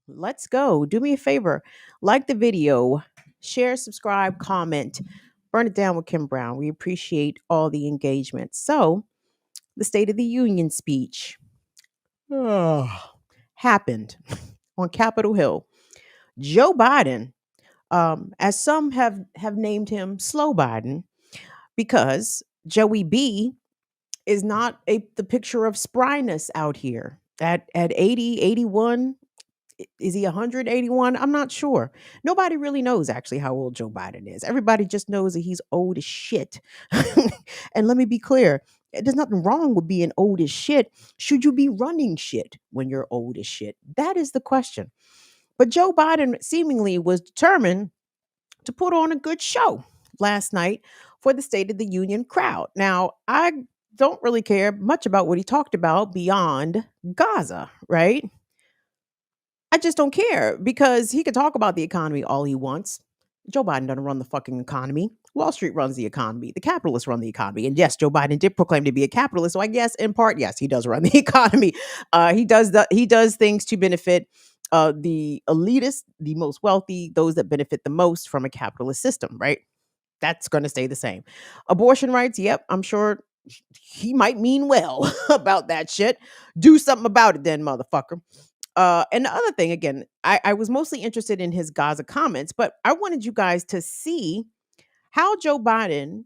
Let's go. Do me a favor. Like the video, share, subscribe, comment, burn it down with Kim Brown. We appreciate all the engagement. So, the State of the Union speech happened on Capitol Hill. Joe Biden, as some have named him Slow Biden, because Joey B is not the picture of spryness out here. At 80, 81, is he 181? I'm not sure. Nobody really knows actually how old Joe Biden is. Everybody just knows that he's old as shit. And let me be clear, there's nothing wrong with being old as shit. Should you be running shit when you're old as shit? That is the question. But Joe Biden seemingly was determined to put on a good show last night for the State of the Union crowd. Now, I don't really care much about what he talked about beyond Gaza, right? I just don't care because he can talk about the economy all he wants. Joe Biden doesn't run the fucking economy. Wall Street runs the economy. The capitalists run the economy. And yes, Joe Biden did proclaim to be a capitalist. So I guess in part, yes, he does run the economy. He does things to benefit the elitists, the most wealthy, those that benefit the most from a capitalist system, right? That's going to stay the same. Abortion rights, yep, I'm sure he might mean well about that shit. Do something about it then, motherfucker. And the other thing, again, I was mostly interested in his Gaza comments, but I wanted you guys to see how Joe Biden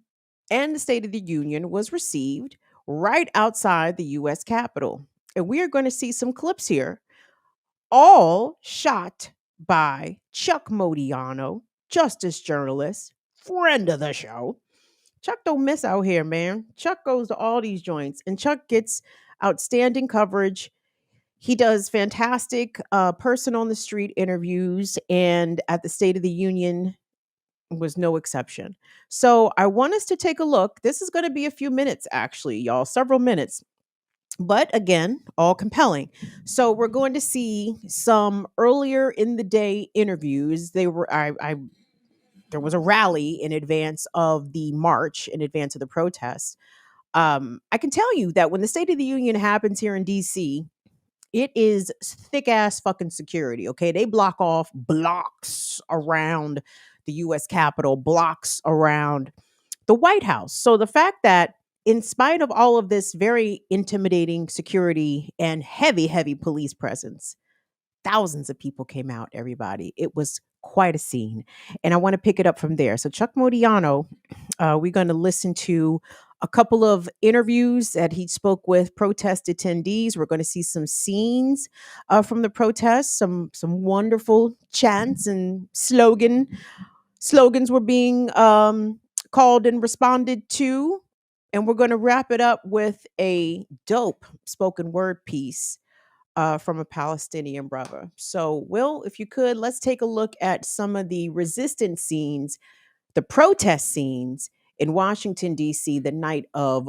and the State of the Union was received right outside the U.S. Capitol. And we are going to see some clips here, all shot by Chuck Modiano, justice journalist, friend of the show. Chuck don't miss out here, man. Chuck goes to all these joints, and Chuck gets outstanding coverage. He does fantastic person on the street interviews, and at the State of the Union was no exception. So I want us to take a look. This is going to be a few minutes, actually, y'all, several minutes. But again, all compelling. So we're going to see some earlier in the day interviews. There was a rally in advance of the march, in advance of the protests. I can tell you that when the State of the Union happens here in DC, it is thick ass fucking security. Okay. They block off blocks around the US Capitol, blocks around the White House. So the fact that, in spite of all of this very intimidating security and heavy, heavy police presence, thousands of people came out, everybody. It was quite a scene. And I want to pick it up from there. So, Chuck Modiano, we're going to listen to a couple of interviews that he spoke with protest attendees. We're going to see some scenes from the protests, some wonderful chants and slogans were being called and responded to. And we're going to wrap it up with a dope spoken word piece from a Palestinian brother. So, Will, if you could, let's take a look at some of the resistance scenes, the protest scenes in Washington, D.C., the night of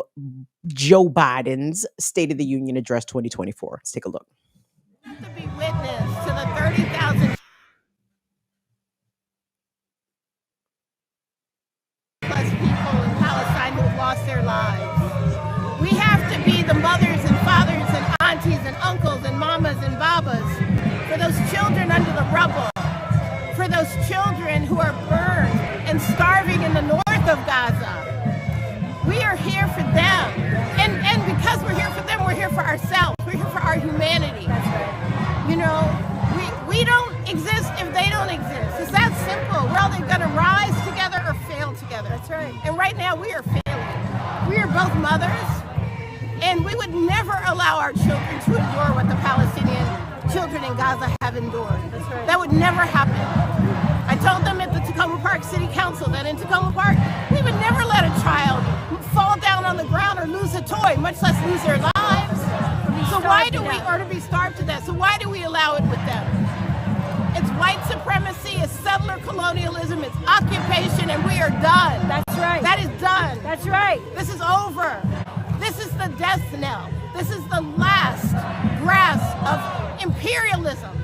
Joe Biden's State of the Union Address 2024. Let's take a look. To be witness to the 30,000 plus people in Palestine who have lost their lives. We have to be the mothers and fathers and aunties and uncles and mamas and babas for those children under the rubble, for those children who are burned and starving in the north of Gaza. We are here for them. And because we're here for them, we're here for ourselves. We're here for our humanity. You know, we don't exist if they don't exist. It's that simple. We're either going to rise together or fail together. That's right. And right now we are failing. We are both mothers, and we would never allow our children to endure what the Palestinian children in Gaza have endured. That's right. That would never happen. I told them at the Tacoma Park City Council that in Tacoma Park, we would never let a child fall down on the ground or lose a toy, much less lose their lives. So why do we, or to be starved to death, so why do we allow it with them? It's white supremacy, it's settler colonialism, it's occupation, and we are done. That's right. That is done. That's right. This is over. This is the death knell. This is the last grasp of imperialism.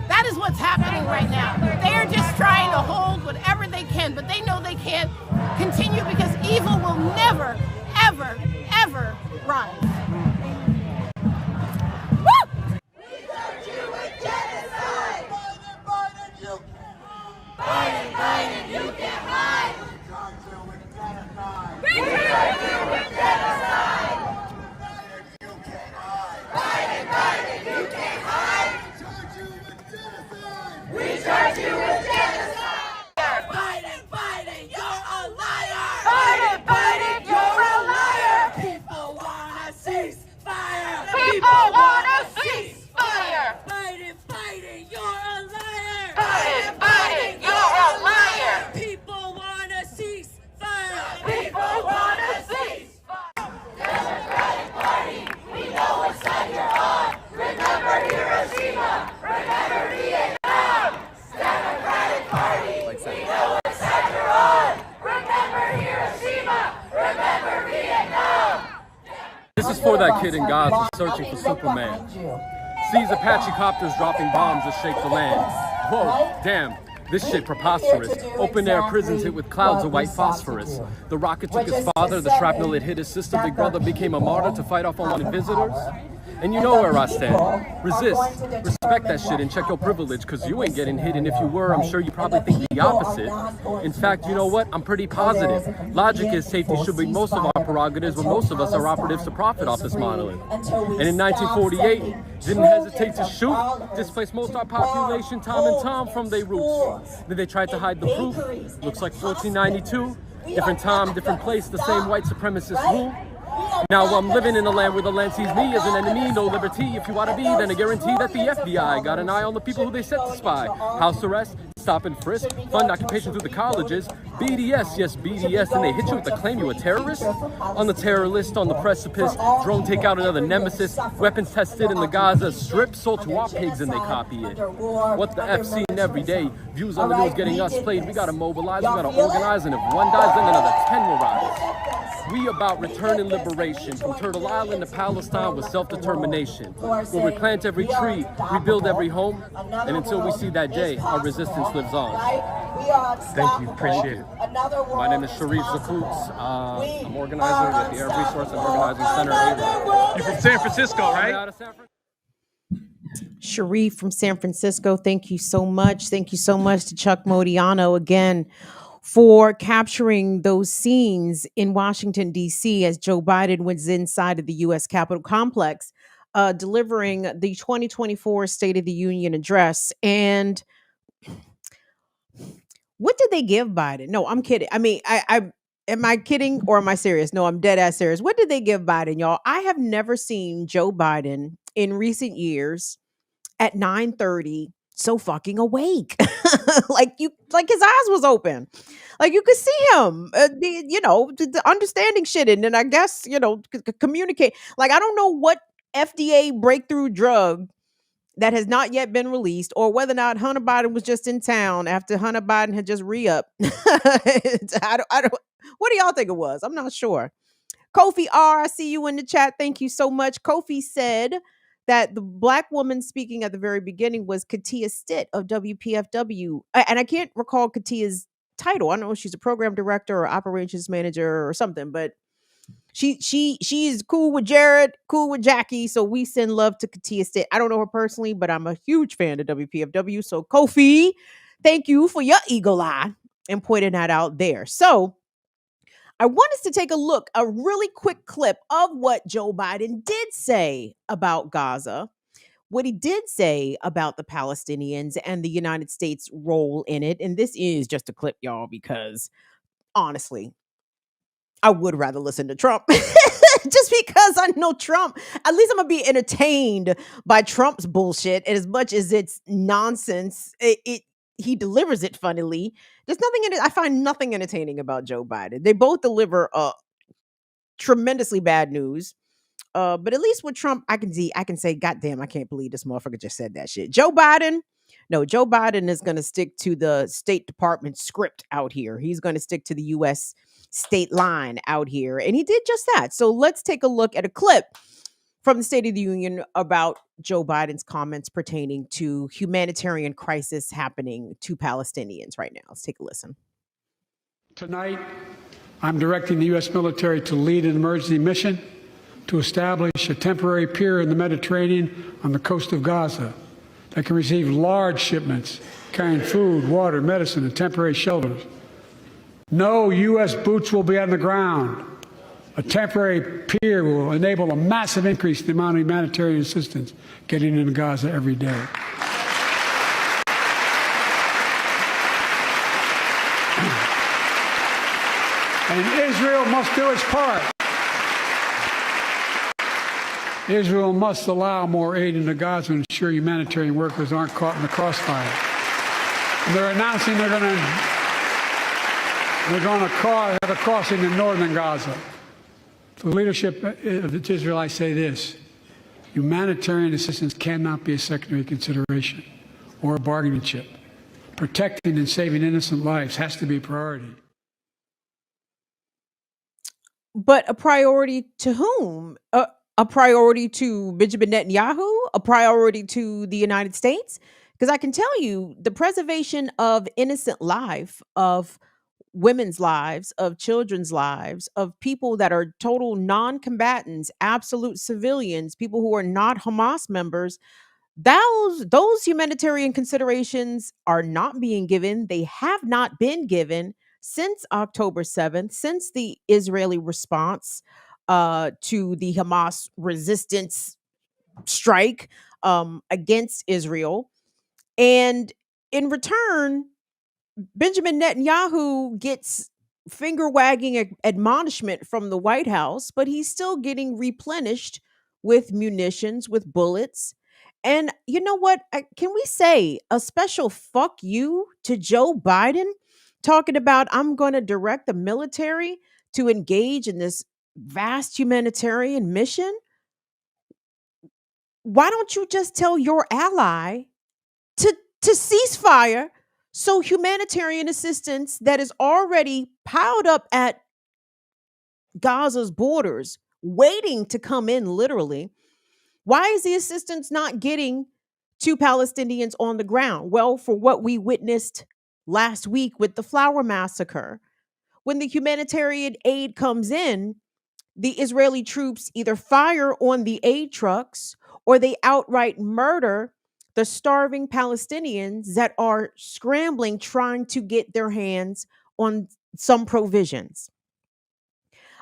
That is what's happening right now. They are just trying to hold whatever they can, but they know they can't continue because evil will never, ever, ever rise. Woo! We served you with genocide! before that kid in Gaza searching for Superman sees Apache copters dropping bombs that shake the land. Whoa, damn. This shit preposterous. Open air prisons hit with clouds of white phosphorus. The rocket took his father, the shrapnel it hit his sister. Big brother became a martyr to fight off unwanted visitors. And you know where I stand. Resist, respect that shit and check your privilege, cause you ain't getting hit, and if you were, I'm sure you probably think the opposite. In fact, you know what? I'm pretty positive. Logic is safety should be most of our prerogatives, but most of us are operatives to profit off this monolith. And in 1948, didn't hesitate to shoot, displaced most of our population time and time from their roots. Then they tried to hide the proof. Looks like 1492, different time, different place, the same white supremacist rule. Now I'm living in a land where the land sees me as an enemy, no liberty. If you want to be, then I guarantee that the FBI got an eye on the people who they set to spy. House arrest, stop and frisk, fund occupation through the colleges. BDS, yes, BDS, and they hit you with the claim you a terrorist? On the terror list, on the precipice, drone take out another nemesis, weapons tested in the Gaza Strip, sold to our pigs and they copy it. What the F seen every day, views on the news getting us played, we gotta mobilize, we gotta organize, and if one dies, then another 10 will rise. We about return and liberation from Turtle Island to Palestine with self-determination. We'll replant every tree, rebuild every home, and until we see that day, our resistance lives on. Thank you, appreciate it. My name is Sharif Zakoots. I'm organizer with the Arab Resource and Organizing Center. You're from San Francisco, right? Sharif from San Francisco, thank you so much. Thank you so much to Chuck Modiano again for capturing those scenes in Washington, D.C. as Joe Biden was inside of the U.S. Capitol complex delivering the 2024 State of the Union address. And what did they give Biden? No, I'm kidding. I mean, I am I kidding or am I serious? No, I'm dead ass serious. What did they give Biden, y'all? I have never seen Joe Biden in recent years at 9:30 so fucking awake. like his eyes was open. Like you could see him, the understanding shit, and then I guess communicate. Like I don't know what FDA breakthrough drug that has not yet been released, or whether or not Hunter Biden was just in town after Hunter Biden had just re-upped. I don't. What do y'all think it was? I'm not sure. Kofi R, I see you in the chat. Thank you so much. Kofi said that the black woman speaking at the very beginning was Katia Stitt of WPFW. And I can't recall Katia's title. I don't know if she's a program director or operations manager or something, but she is cool with Jared, cool with Jackie. So we send love to Katia Stitt. I don't know her personally, but I'm a huge fan of WPFW. So Kofi, thank you for your eagle eye and pointing that out there. So I want us to take a really quick clip of what Joe Biden did say about Gaza, what he did say about the Palestinians and the United States' role in it. And this is just a clip, y'all, because honestly, I would rather listen to Trump. Just because I know Trump, at least I'm going to be entertained by Trump's bullshit. And as much as it's nonsense, he delivers it funnily. There's nothing in it. I find nothing entertaining about Joe Biden. They both deliver tremendously bad news. But at least with Trump, I can say, God damn, I can't believe this motherfucker just said that shit. Joe Biden is going to stick to the State Department script out here. He's going to stick to the U.S. state line out here. And he did just that. So let's take a look at a clip from the State of the Union about Joe Biden's comments pertaining to humanitarian crisis happening to Palestinians right now. Let's take a listen. Tonight, I'm directing the U.S. military to lead an emergency mission to establish a temporary pier in the Mediterranean on the coast of Gaza that can receive large shipments carrying food, water, medicine, and temporary shelters. No U.S. boots will be on the ground. A temporary pier will enable a massive increase in the amount of humanitarian assistance getting into Gaza every day. And Israel must do its part. Israel must allow more aid into Gaza and ensure humanitarian workers aren't caught in the crossfire. And they're announcing they're going to have a crossing in northern Gaza. To the leadership of Israel, I say this: humanitarian assistance cannot be a secondary consideration or a bargaining chip. Protecting and saving innocent lives has to be a priority. But a priority to whom? a priority to Benjamin Netanyahu, a priority to the United States? Because I can tell you the preservation of innocent life, of women's lives, of children's lives, of people that are total non combatants, absolute civilians, people who are not Hamas members, those humanitarian considerations are not being given. They have not been given since October 7th, since the Israeli response to the Hamas resistance strike against Israel. And in return, Benjamin Netanyahu gets finger wagging admonishment from the White House, but he's still getting replenished with munitions, with bullets. And you know what? Can we say a special fuck you to Joe Biden talking about, I'm going to direct the military to engage in this vast humanitarian mission? Why don't you just tell your ally to cease fire so humanitarian assistance that is already piled up at Gaza's borders, waiting to come in literally? Why is the assistance not getting to Palestinians on the ground? Well, for what we witnessed last week with the flower massacre, when the humanitarian aid comes in, the Israeli troops either fire on the aid trucks or they outright murder the starving Palestinians that are scrambling, trying to get their hands on some provisions.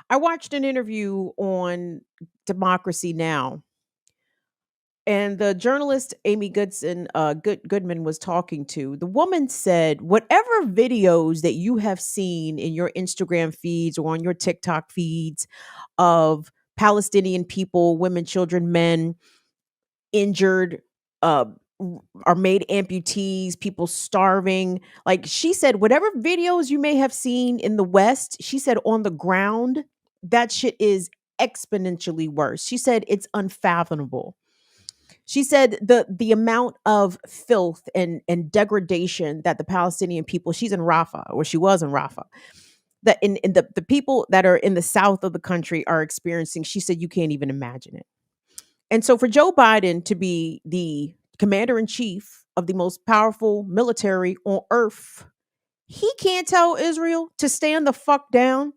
I watched an interview on Democracy Now! And the journalist Amy Goodman was talking to. The woman said, whatever videos that you have seen in your Instagram feeds or on your TikTok feeds of Palestinian people, women, children, men injured, uh, are made amputees, people starving. Like she said, whatever videos you may have seen in the West, she said on the ground, that shit is exponentially worse. She said it's unfathomable. She said the amount of filth and degradation that the Palestinian people, she's in Rafah, or she was in Rafah, that in the people that are in the south of the country are experiencing, she said you can't even imagine it. And so for Joe Biden to be the commander in chief of the most powerful military on earth, he can't tell Israel to stand the fuck down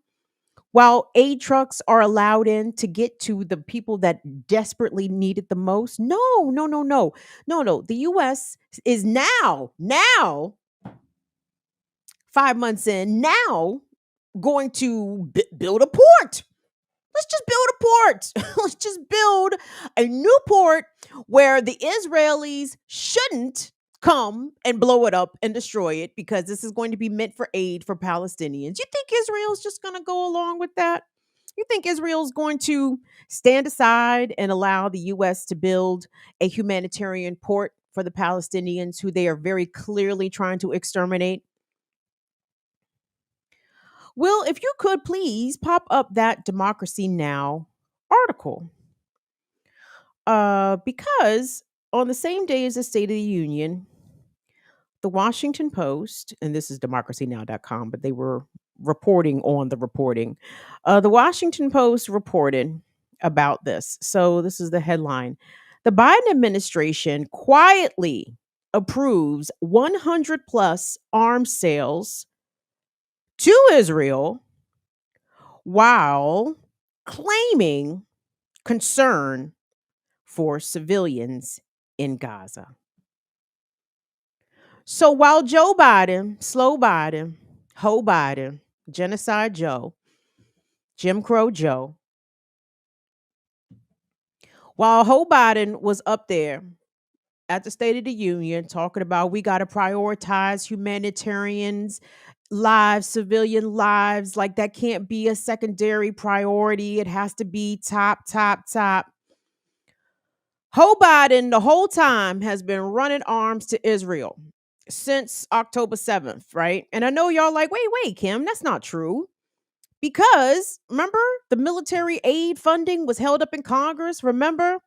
while aid trucks are allowed in to get to the people that desperately need it the most. No, no, no, no, no, no. The US is now 5 months in, now going to build a port. Let's just build a port. Let's just build a new port where the Israelis shouldn't come and blow it up and destroy it, because this is going to be meant for aid for Palestinians. You think Israel's just going to go along with that? You think Israel's going to stand aside and allow the US to build a humanitarian port for the Palestinians who they are very clearly trying to exterminate? Will, if you could please pop up that Democracy Now! Article. Because on the same day as the State of the Union, the Washington Post, and this is democracynow.com, but they were reporting on the reporting. The Washington Post reported about this. So this is the headline. The Biden administration quietly approves 100 plus arms sales to Israel while claiming concern for civilians in Gaza. So while Joe Biden, slow Biden, Ho Biden, Genocide Joe, Jim Crow Joe, while Ho Biden was up there at the State of the Union talking about we got to prioritize humanitarians lives, civilian lives, like that can't be a secondary priority. It has to be top, top, top. Ho Biden the whole time has been running arms to Israel since October 7th, right? And I know y'all like, wait, Kim, that's not true. Because remember, the military aid funding was held up in Congress. Remember,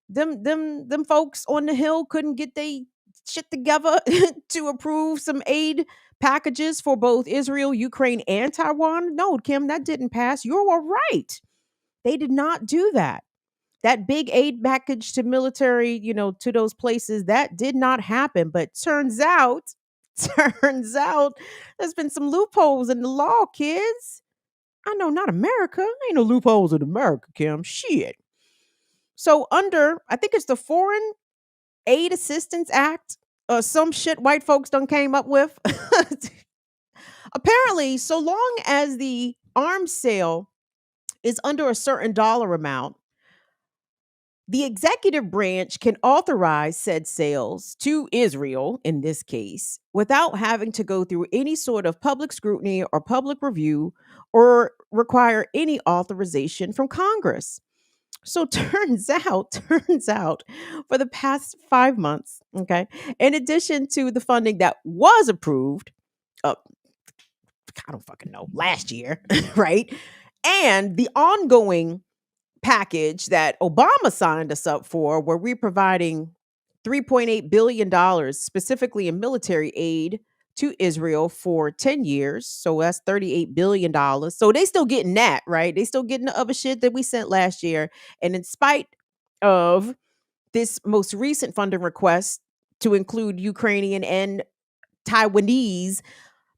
them folks on the Hill couldn't get they shit together to approve some aid packages for both Israel, Ukraine, and Taiwan. No, Kim, that didn't pass. You were right. They did not do that. that big aid package to military, to those places, that did not happen. But turns out, turns out, there's been some loopholes in the law, kids. I know, not America. Ain't no loopholes in America, Kim. Shit. So under, I think it's the Foreign Aid Assistance Act, some shit white folks done came up with. Apparently, so long as the arms sale is under a certain dollar amount, the executive branch can authorize said sales to Israel, in this case, without having to go through any sort of public scrutiny or public review or require any authorization from Congress. So turns out, for the past 5 months, okay, in addition to the funding that was approved, uh, I don't fucking know, last year, right? And the ongoing package that Obama signed us up for, where we're providing $3.8 billion specifically in military aid to Israel for 10 years. So that's $38 billion. So they still getting that, right? They still getting the other shit that we sent last year. And in spite of this most recent funding request to include Ukrainian and Taiwanese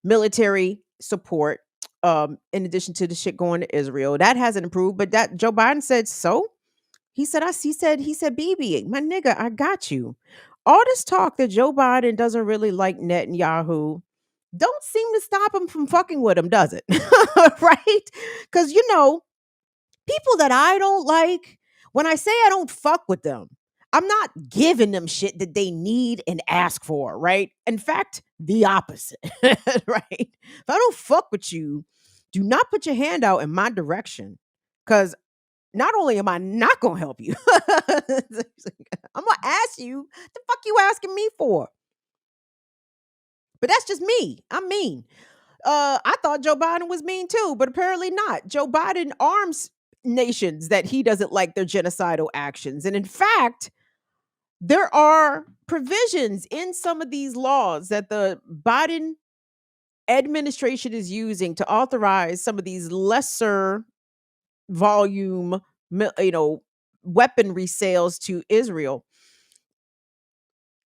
military support, in addition to the shit going to Israel, that hasn't improved. But that Joe Biden said so. He said, BB, my nigga, I got you. All this talk that Joe Biden doesn't really like Netanyahu don't seem to stop him from fucking with him, does it? Right? Because, people that I don't like, when I say I don't fuck with them, I'm not giving them shit that they need and ask for, right? In fact, the opposite, right? If I don't fuck with you, do not put your hand out in my direction. Because not only am I not gonna help you, I'm gonna ask you, the fuck you asking me for? But that's just me. I'm mean. I thought Joe Biden was mean too, but apparently not. Joe Biden arms nations that he doesn't like their genocidal actions. And in fact, there are provisions in some of these laws that the Biden administration is using to authorize some of these lesser volume, weaponry sales to Israel.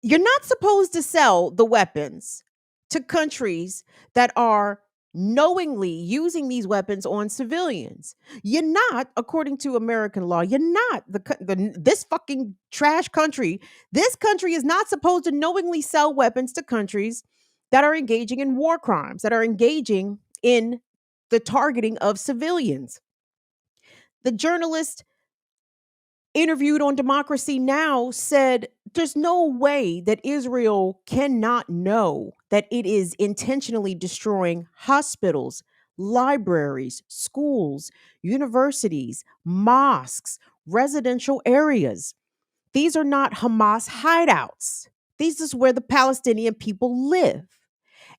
You're not supposed to sell the weapons to countries that are knowingly using these weapons on civilians. You're not, according to American law, you're not this fucking trash country. This country is not supposed to knowingly sell weapons to countries that are engaging in war crimes, that are engaging in the targeting of civilians. The journalist interviewed on Democracy Now! Said there's no way that Israel cannot know that it is intentionally destroying hospitals, libraries, schools, universities, mosques, residential areas. These are not Hamas hideouts. This is where the Palestinian people live.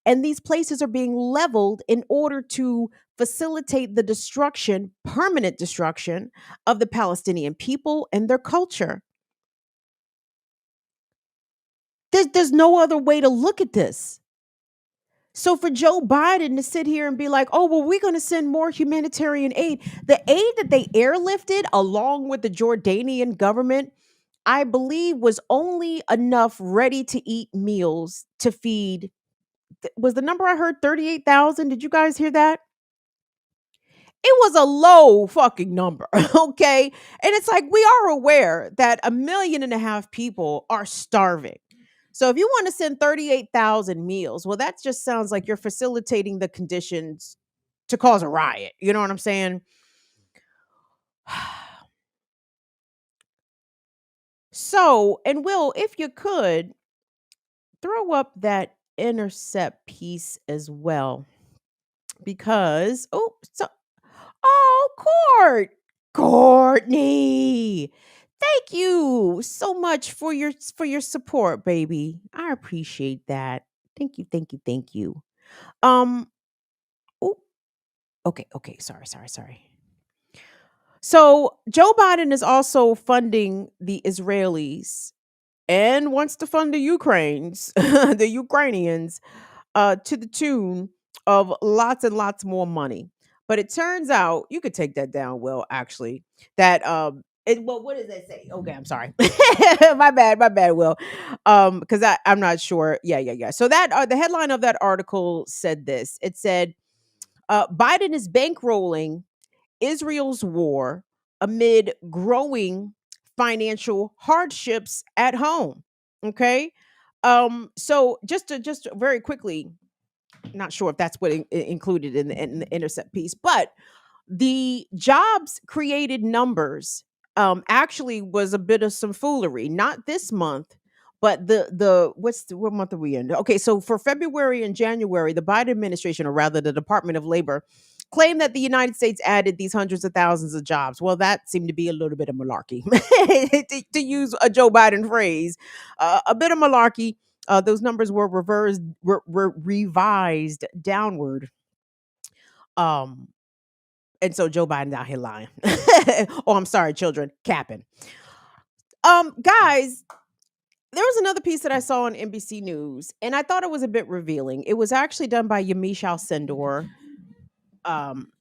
And these places are being leveled in order to facilitate the destruction, permanent destruction of the Palestinian people and their culture. There's no other way to look at this. So for Joe Biden to sit here and be like, oh, well, we're going to send more humanitarian aid. The aid that they airlifted along with the Jordanian government, I believe, was only enough ready to eat meals to feed. Was the number I heard 38,000? Did you guys hear that? It was a low fucking number, okay? And it's like, we are aware that 1.5 million people are starving. So if you want to send 38,000 meals, well, that just sounds like you're facilitating the conditions to cause a riot. You know what I'm saying? So, and Will, if you could, throw up that intercept piece as well. Because, Courtney, thank you so much for your support, baby. I appreciate that. Thank you, thank you, thank you. Um, oh, okay. Sorry. So Joe Biden is also funding the Israelis and wants to fund the the Ukrainians, to the tune of lots and lots more money. But it turns out, you could take that down, Will, actually, that Well, what does that say? Okay, I'm sorry. My bad, Will. Because I'm not sure. Yeah. So that the headline of that article said this. It said, Biden is bankrolling Israel's war amid growing financial hardships at home. Okay. So just very quickly, not sure if that's what included in the intercept piece, but the jobs created numbers actually was a bit of some foolery. Not this month, but what month are we in? Okay, so for February and January, the Biden administration, or rather the Department of Labor, claimed that the United States added these hundreds of thousands of jobs. Well, that seemed to be a little bit of malarkey, to use a Joe Biden phrase, a bit of malarkey. Those numbers were were revised downward. Um, and so Joe Biden's out here lying. Oh, I'm sorry, children, capping. Guys, there was another piece that I saw on NBC News, and I thought it was a bit revealing. It was actually done by Yamiche Alcindor.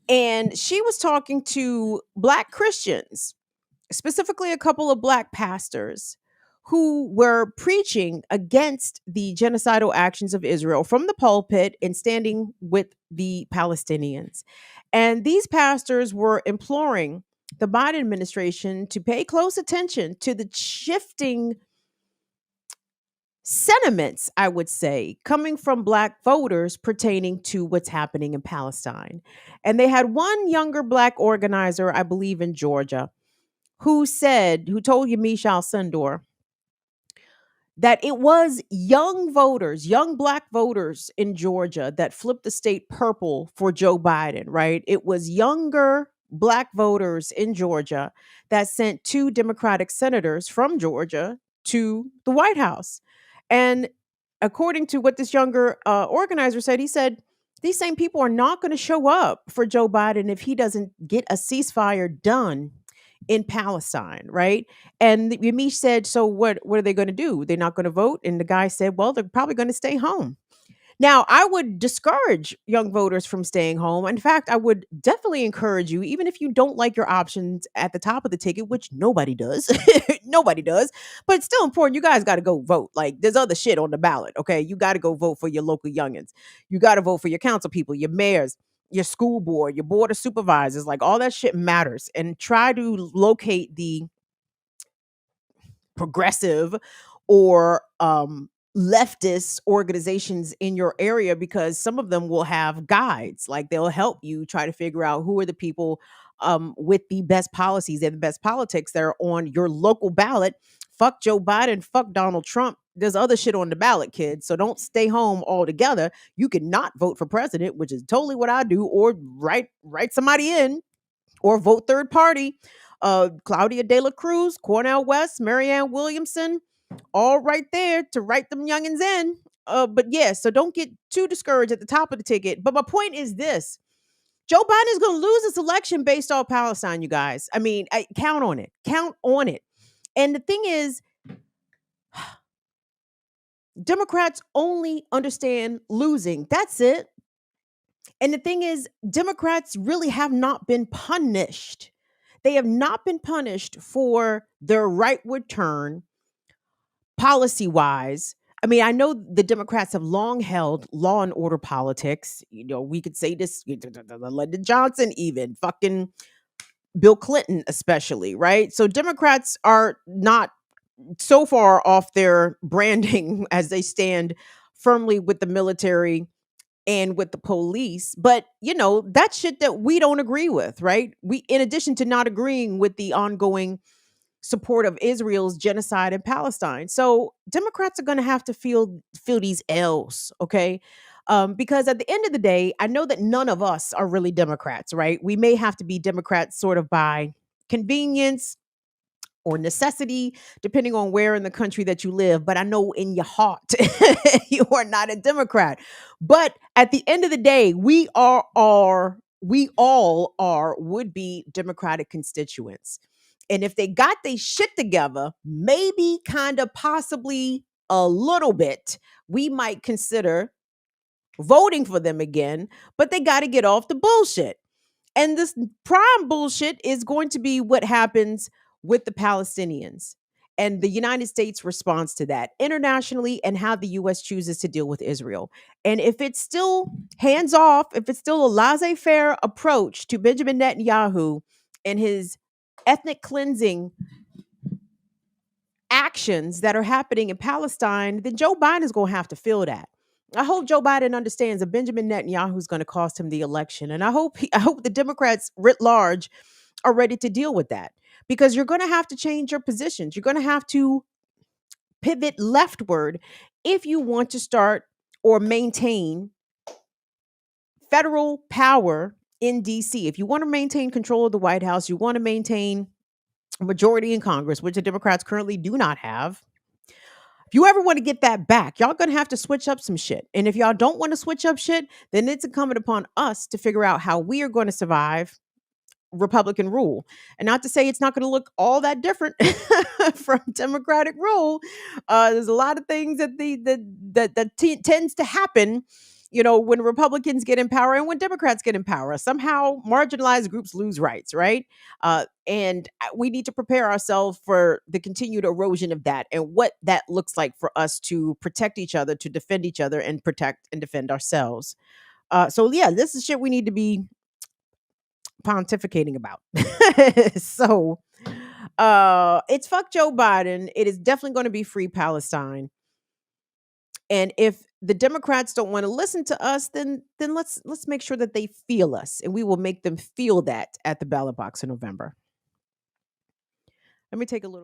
And she was talking to Black Christians, specifically a couple of Black pastors who were preaching against the genocidal actions of Israel from the pulpit and standing with the Palestinians. And these pastors were imploring the Biden administration to pay close attention to the shifting sentiments, I would say, coming from Black voters pertaining to what's happening in Palestine. And they had one younger Black organizer, I believe in Georgia, who told Yamiche Alcindor that it was young voters, young Black voters in Georgia that flipped the state purple for Joe Biden, right? It was younger Black voters in Georgia that sent two Democratic senators from Georgia to the White House. And according to what this younger organizer said, he said, these same people are not going to show up for Joe Biden if he doesn't get a ceasefire done in Palestine, right? And Yamiche said, so what are they going to do? They're not going to vote? And the guy said, well, they're probably going to stay home. Now, I would discourage young voters from staying home. In fact, I would definitely encourage you, even if you don't like your options at the top of the ticket, which nobody does, nobody does, but it's still important. You guys got to go vote. Like, there's other shit on the ballot, okay? You got to go vote for your local youngins. You got to vote for your council people, your mayors, your school board, your board of supervisors. Like, all that shit matters. And try to locate the progressive or leftist organizations in your area, because some of them will have guides. Like, they'll help you try to figure out who are the people with the best policies and the best politics that are on your local ballot. Fuck Joe Biden, fuck Donald Trump. There's other shit on the ballot, kids. So don't stay home altogether. You can not vote for president, which is totally what I do, or write somebody in, or vote third party. Claudia De La Cruz, Cornel West, Marianne Williamson, all right there to write them youngins in. But yeah, so don't get too discouraged at the top of the ticket. But my point is this: Joe Biden is going to lose this election based off Palestine, you guys. I mean, count on it. Count on it. And the thing is, Democrats only understand losing. That's it. And the thing is, Democrats really have not been punished. They have not been punished for their rightward turn policy wise. I mean, I know the Democrats have long held law and order politics. You know, we could say this, Lyndon Johnson, even fucking Bill Clinton, especially, right? So Democrats are not so far off their branding as they stand firmly with the military and with the police. But, you know, that's shit that we don't agree with, right? We, in addition to not agreeing with the ongoing support of Israel's genocide in Palestine. So Democrats are going to have to feel these L's, okay? Because at the end of the day, I know that none of us are really Democrats, right? We may have to be Democrats sort of by convenience or necessity, depending on where in the country that you live. But I know in your heart, you are not a Democrat. But at the end of the day, we all are would be Democratic constituents. And if they got their shit together, maybe kind of possibly a little bit, we might consider voting for them again. But they got to get off the bullshit. And this prime bullshit is going to be what happens with the Palestinians and the United States response to that internationally and how the US chooses to deal with Israel. And if it's still hands off, if it's still a laissez faire approach to Benjamin Netanyahu and his ethnic cleansing actions that are happening in Palestine, then Joe Biden is going to have to feel that. I hope Joe Biden understands that Benjamin Netanyahu is going to cost him the election, and I hope the Democrats writ large are ready to deal with that, because you're going to have to change your positions. You're going to have to pivot leftward if you want to start or maintain federal power in DC. If you want to maintain control of the White House, you want to maintain a majority in Congress, which the Democrats currently do not have. If you ever want to get that back, y'all gonna have to switch up some shit. And if y'all don't want to switch up shit, then it's incumbent upon us to figure out how we are going to survive Republican rule. And not to say it's not going to look all that different from Democratic rule. There's a lot of things that tends to happen, when Republicans get in power and when Democrats get in power. Somehow marginalized groups lose rights, right? And we need to prepare ourselves for the continued erosion of that and what that looks like for us to protect each other, to defend each other, and protect and defend ourselves. So yeah, this is shit we need to be pontificating about. So it's fuck Joe Biden. It is definitely going to be free Palestine. And if the Democrats don't want to listen to us, then let's make sure that they feel us, and we will make them feel that at the ballot box in November. Let me take a little